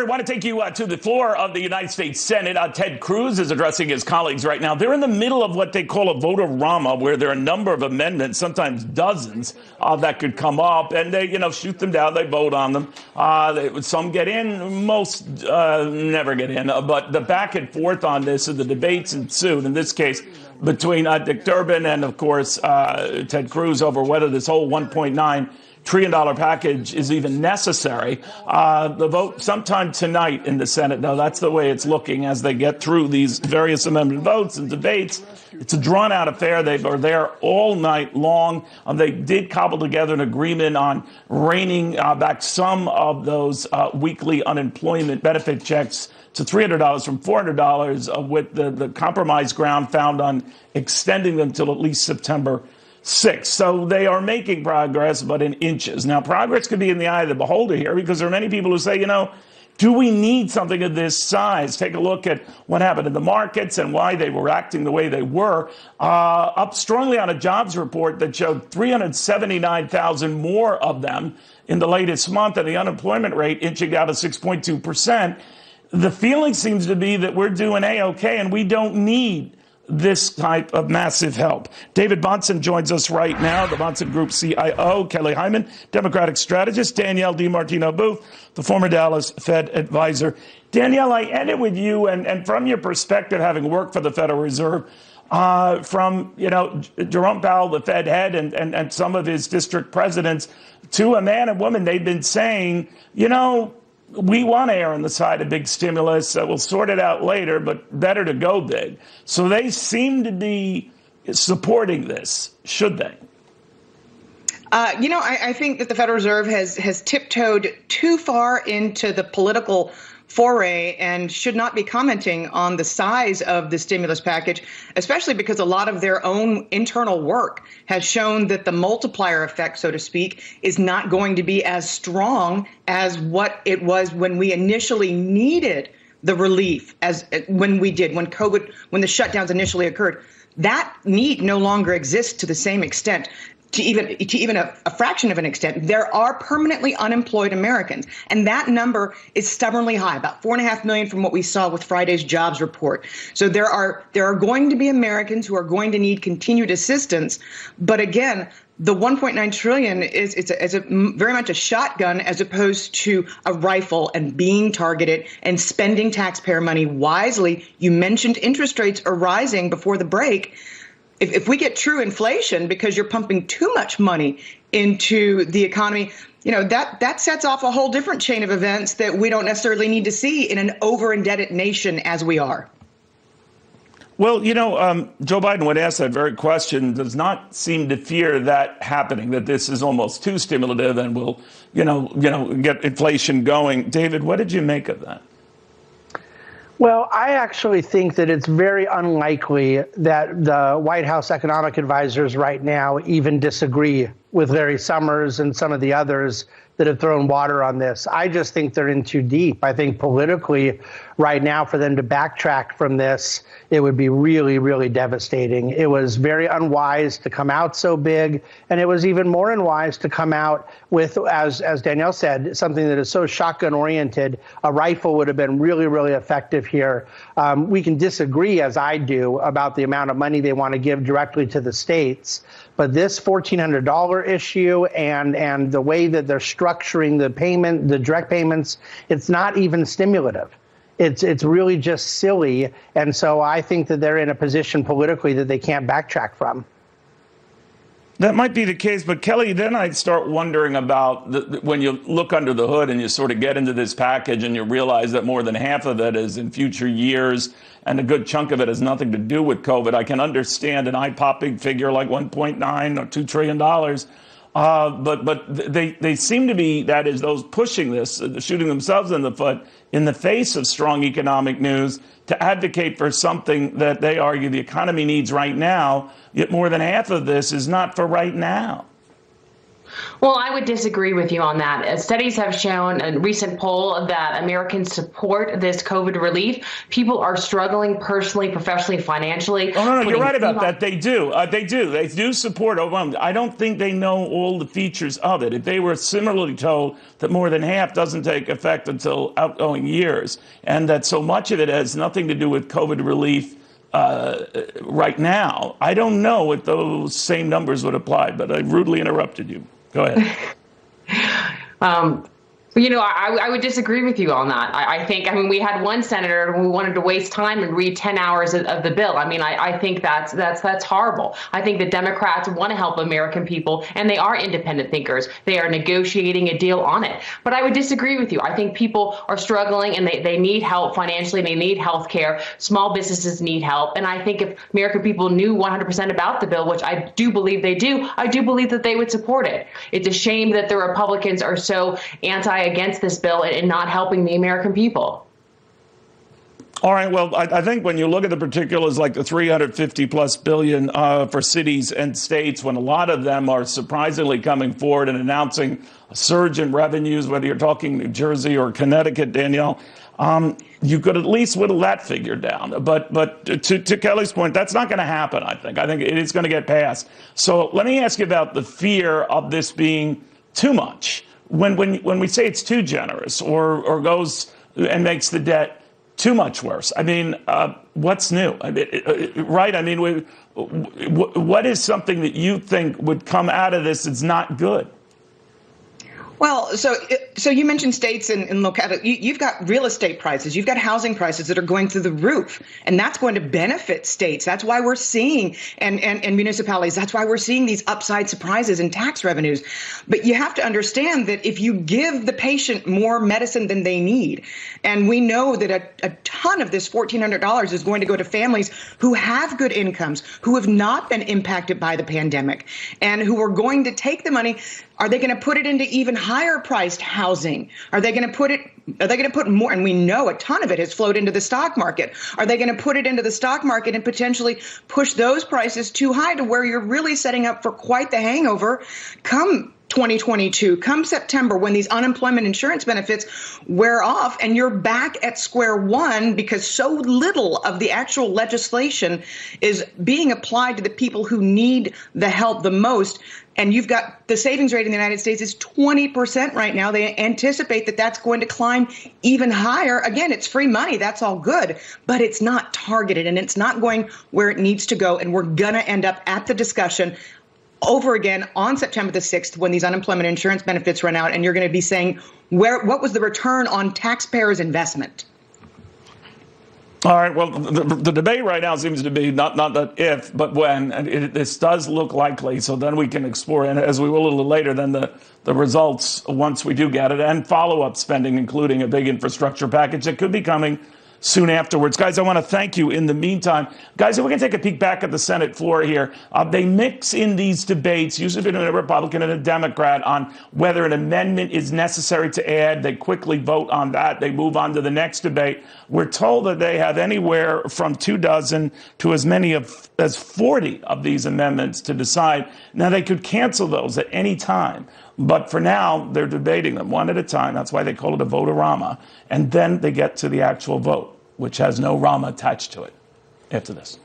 I want to take you to the floor of the United States Senate. Ted Cruz is addressing his colleagues right now. They're in the middle of what they call a vote-a-rama, where there are a number of amendments, sometimes dozens, that could come up, and they, shoot them down. They vote on them. Some get in, most never get in. But the back and forth on this and the debates ensued, in this case, between Dick Durbin and, of course, Ted Cruz over whether this whole $1.9 trillion package is even necessary. The vote sometime tonight in the Senate, though, that's the way it's looking as they get through these various amendment votes and debates. It's a drawn-out affair. They are there all night long. They did cobble together an agreement on reining back some of those weekly unemployment benefit checks to $300 from $400, with the compromise ground found on extending them till at least September 6th. So they are making progress, but in inches. Now, progress could be in the eye of the beholder here, because there are many people who say, do we need something of this size? Take a look at what happened in the markets and why they were acting the way they were. Up strongly on a jobs report that showed 379,000 more of them in the latest month, and the unemployment rate inching down to 6.2%. The feeling seems to be that we're doing A-OK, and we don't need this type of massive help. David Bahnsen joins us right now, the Bahnsen Group CIO, Kelly Hyman, Democratic strategist, Danielle DiMartino-Booth, the former Dallas Fed advisor. Danielle, I ended with you, and from your perspective, having worked for the Federal Reserve, from Jerome Powell, the Fed head, and some of his district presidents, to a man and woman, they've been saying, we want to err on the side of big stimulus. We'll sort it out later, but better to go big. So they seem to be supporting this, should they? I think that the Federal Reserve has tiptoed too far into the political foray and should not be commenting on the size of the stimulus package, especially because a lot of their own internal work has shown that the multiplier effect, so to speak, is not going to be as strong as what it was when we initially needed the relief, as when the shutdowns initially occurred. That need no longer exists to the same extent. To even a fraction of an extent, there are permanently unemployed Americans, and that number is stubbornly high, about 4.5 million from what we saw with Friday's jobs report. So there are going to be Americans who are going to need continued assistance, but again, the 1.9 trillion is very much a shotgun as opposed to a rifle, and being targeted and spending taxpayer money wisely. You mentioned interest rates are rising before the break. If we get true inflation because you're pumping too much money into the economy, that sets off a whole different chain of events that we don't necessarily need to see in an over-indebted nation as we are. Well, Joe Biden, when asked that very question, does not seem to fear that happening, that this is almost too stimulative and will, get inflation going. David, what did you make of that? Well, I actually think that it's very unlikely that the White House economic advisors right now even disagree with Larry Summers and some of the others that have thrown water on this. I just think they're in too deep. I think politically right now for them to backtrack from this, it would be really, really devastating. It was very unwise to come out so big, and it was even more unwise to come out with, as Danielle said, something that is so shotgun-oriented. A rifle would have been really, really effective here. We can disagree, as I do, about the amount of money they want to give directly to the states, but this $1,400 issue and the way that they're structuring the direct payments, it's not even stimulative. It's really just silly. And so I think that they're in a position politically that they can't backtrack from. That might be the case, but Kelly, then I'd start wondering about when you look under the hood and you sort of get into this package and you realize that more than half of it is in future years and a good chunk of it has nothing to do with COVID. I can understand an eye-popping figure like $1.9 or $2 trillion. But they seem to be, that is, those pushing this, shooting themselves in the foot in the face of strong economic news to advocate for something that they argue the economy needs right now, yet more than half of this is not for right now. Well, I would disagree with you on that. Studies have shown, a recent poll, that Americans support this COVID relief. People are struggling personally, professionally, financially. Oh, no, you're right about that. They do. They do support Obama. I don't think they know all the features of it. If they were similarly told that more than half doesn't take effect until outgoing years, and that so much of it has nothing to do with COVID relief right now, I don't know if those same numbers would apply, but I rudely interrupted you. Go ahead. I would disagree with you on that. I think, we had one senator who wanted to waste time and read 10 hours of the bill. I think that's horrible. I think the Democrats want to help American people, and they are independent thinkers. They are negotiating a deal on it. But I would disagree with you. I think people are struggling, and they need help financially. They need health care. Small businesses need help. And I think if American people knew 100% about the bill, which I do believe they do, I do believe that they would support it. It's a shame that the Republicans are so against this bill and not helping the American people. All right. Well, I think when you look at the particulars, like the 350 plus billion for cities and states, when a lot of them are surprisingly coming forward and announcing a surge in revenues, whether you're talking New Jersey or Connecticut, Danielle, you could at least whittle that figure down. But to Kelly's point, that's not going to happen, I think. I think it is going to get passed. So let me ask you about the fear of this being too much. When we say it's too generous or goes and makes the debt too much worse, what's new? Right? What is something that you think would come out of this that's not good? Well, so you mentioned states and locality. You've got real estate prices. You've got housing prices that are going through the roof, and that's going to benefit states. That's why we're seeing and municipalities. That's why we're seeing these upside surprises in tax revenues. But you have to understand that if you give the patient more medicine than they need, and we know that a ton of this $1,400 is going to go to families who have good incomes, who have not been impacted by the pandemic, and who are going to take the money. Are they going to put it into even higher priced housing? Are they going to put more? And we know a ton of it has flowed into the stock market. Are they going to put it into the stock market and potentially push those prices too high to where you're really setting up for quite the hangover come 2022, come September, when these unemployment insurance benefits wear off and you're back at square one because so little of the actual legislation is being applied to the people who need the help the most. And you've got the savings rate in the United States is 20% right now. They anticipate that that's going to climb even higher. Again, it's free money. That's all good, but it's not targeted and it's not going where it needs to go. And we're going to end up at the discussion over again on September the 6th when these unemployment insurance benefits run out. And you're going to be saying, what was the return on taxpayers' investment? All right. Well, the debate right now seems to be not that if, but when. And this does look likely. So then we can explore, and as we will a little later, then the results once we do get it, and follow-up spending, including a big infrastructure package that could be coming soon afterwards. Guys, I want to thank you in the meantime. Guys, if we can take a peek back at the Senate floor here, they mix in these debates, usually between a Republican and a Democrat, on whether an amendment is necessary to add. They quickly vote on that. They move on to the next debate. We're told that they have anywhere from 24 to as many as 40 of these amendments to decide. Now, they could cancel those at any time. But for now, they're debating them one at a time. That's why they call it a vote-a-rama. And then they get to the actual vote, which has no rama attached to it after this.